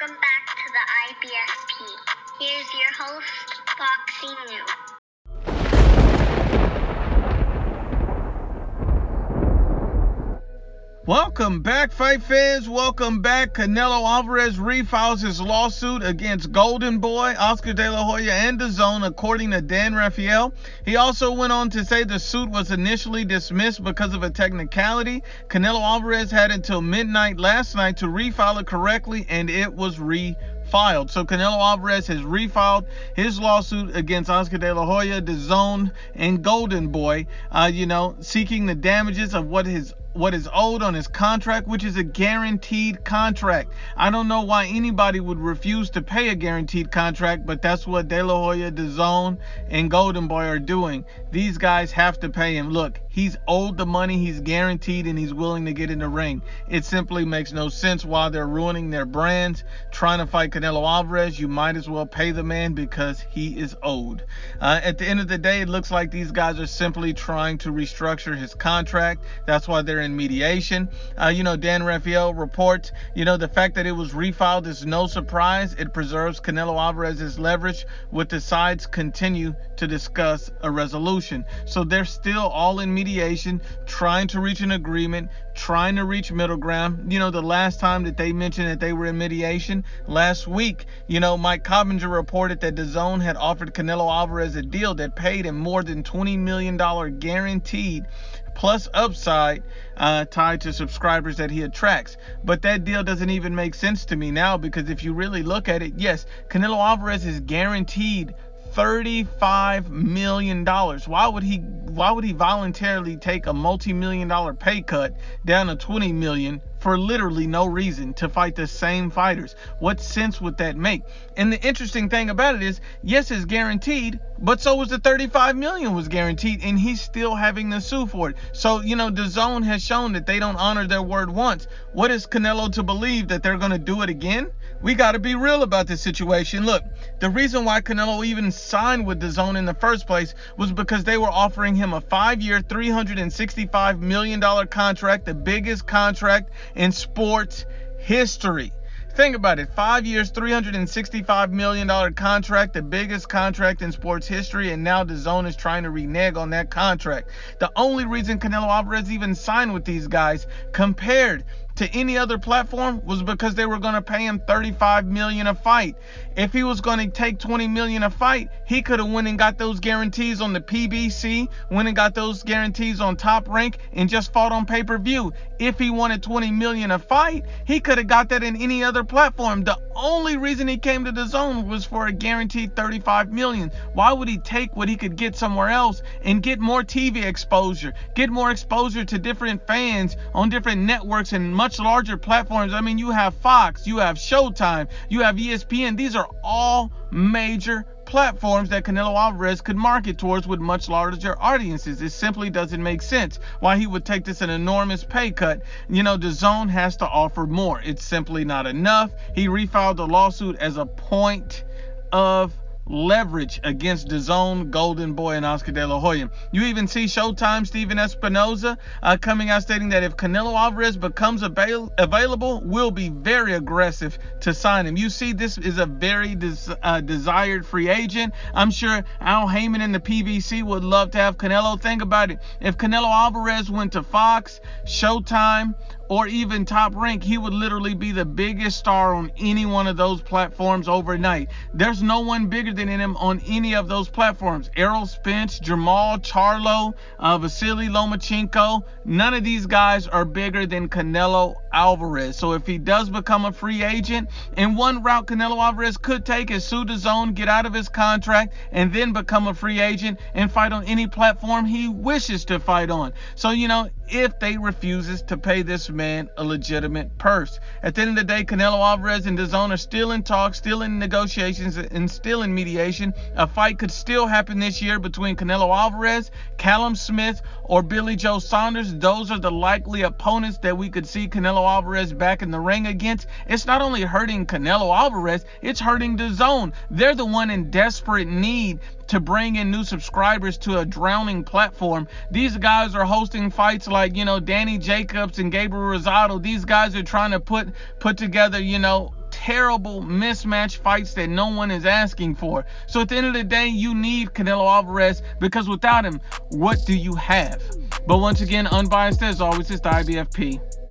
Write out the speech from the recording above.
Welcome back to the IBFP. Here's your host, Foxy New. Welcome back, fight fans. Welcome back. Canelo Alvarez refiles his lawsuit against Golden Boy, Oscar De La Hoya, and DAZN, according to Dan Rafael. He also went on to say the suit was initially dismissed because of a technicality. Canelo Alvarez had until midnight last night to refile it correctly, and it was refiled. So Canelo Alvarez has refiled his lawsuit against Oscar De La Hoya, DAZN, and Golden Boy, seeking the damages of what is owed on his contract, which is a guaranteed contract. I don't know why anybody would refuse to pay a guaranteed contract, but that's what De La Hoya, DAZN, and Golden Boy are doing. These guys have to pay him. Look, he's owed the money, he's guaranteed, and he's willing to get in the ring. It simply makes no sense why they're ruining their brands, trying to fight Canelo Alvarez. You might as well pay the man because he is owed. At the end of the day, it looks like these guys are simply trying to restructure his contract. That's why they're in mediation. Dan Rafael reports, the fact that it was refiled is no surprise. It preserves Canelo Alvarez's leverage with the sides continue to discuss a resolution. So they're still all in mediation, trying to reach an agreement, trying to reach middle ground. The last time that they mentioned that they were in mediation, last week, Mike Cobbinger reported that DAZN had offered Canelo Alvarez a deal that paid him more than $20 million guaranteed, plus upside tied to subscribers that he attracts. But that deal doesn't even make sense to me now, because if you really look at it, yes, Canelo Alvarez is guaranteed $35 million. Why would he voluntarily take a multi-million-dollar pay cut down to $20 million for literally no reason to fight the same fighters? What sense would that make? And the interesting thing about it is, yes, it's guaranteed, but so was the $35 million was guaranteed, and he's still having to sue for it. So, DAZN has shown that they don't honor their word once. What is Canelo to believe that they're going to do it again? We got to be real about this situation. Look, the reason why Canelo even signed with DAZN in the first place was because they were offering him a 5-year, $365 million contract, the biggest contract in sports history. Think about it. 5 years, $365 million contract, the biggest contract in sports history, and now DAZN is trying to renege on that contract. The only reason Canelo Alvarez even signed with these guys compared to any other platform was because they were going to pay him $35 million a fight. If he was going to take $20 million a fight, he could have went and got those guarantees on the PBC, went and got those guarantees on Top Rank, and just fought on pay-per-view. If he wanted $20 million a fight, he could have got that in any other platform. The only reason he came to DAZN was for a guaranteed $35 million. Why would he take what he could get somewhere else and get more TV exposure, get more exposure to different fans on different networks and much larger platforms? I mean, you have Fox, you have Showtime, you have ESPN. These are all major platforms that Canelo Alvarez could market towards with much larger audiences. It simply doesn't make sense why he would take this an enormous pay cut. DAZN has to offer more. It's simply not enough. He refiled the lawsuit as a point of leverage against DAZN, Golden Boy, and Oscar De La Hoya. You even see Showtime Steven Espinoza coming out stating that if Canelo Alvarez becomes available, we'll be very aggressive to sign him. You see, this is a very desired free agent. I'm sure Al Heyman and the PBC would love to have Canelo. Think about it. If Canelo Alvarez went to Fox, Showtime, or even Top Rank, he would literally be the biggest star on any one of those platforms overnight. There's no one bigger than him on any of those platforms. Errol Spence, Jamal Charlo, Vasily Lomachenko, none of these guys are bigger than Canelo Alvarez. So if he does become a free agent, and one route Canelo Alvarez could take is sue DAZN, get out of his contract, and then become a free agent and fight on any platform he wishes to fight on. So, if they refuses to pay this man a legitimate purse. At the end of the day, Canelo Alvarez and DAZN are still in talks, still in negotiations, and still in mediation. A fight could still happen this year between Canelo Alvarez, Callum Smith, or Billy Joe Saunders. Those are the likely opponents that we could see Canelo Alvarez back in the ring against. It's not only hurting Canelo Alvarez, it's hurting DAZN. They're the one in desperate need to bring in new subscribers to a drowning platform. These guys are hosting fights like, Danny Jacobs and Gabriel Rosado. These guys are trying to put together, terrible mismatch fights that no one is asking for. So at the end of the day, you need Canelo Alvarez, because without him, what do you have? But once again, Unbiased as always, it's the IBFP.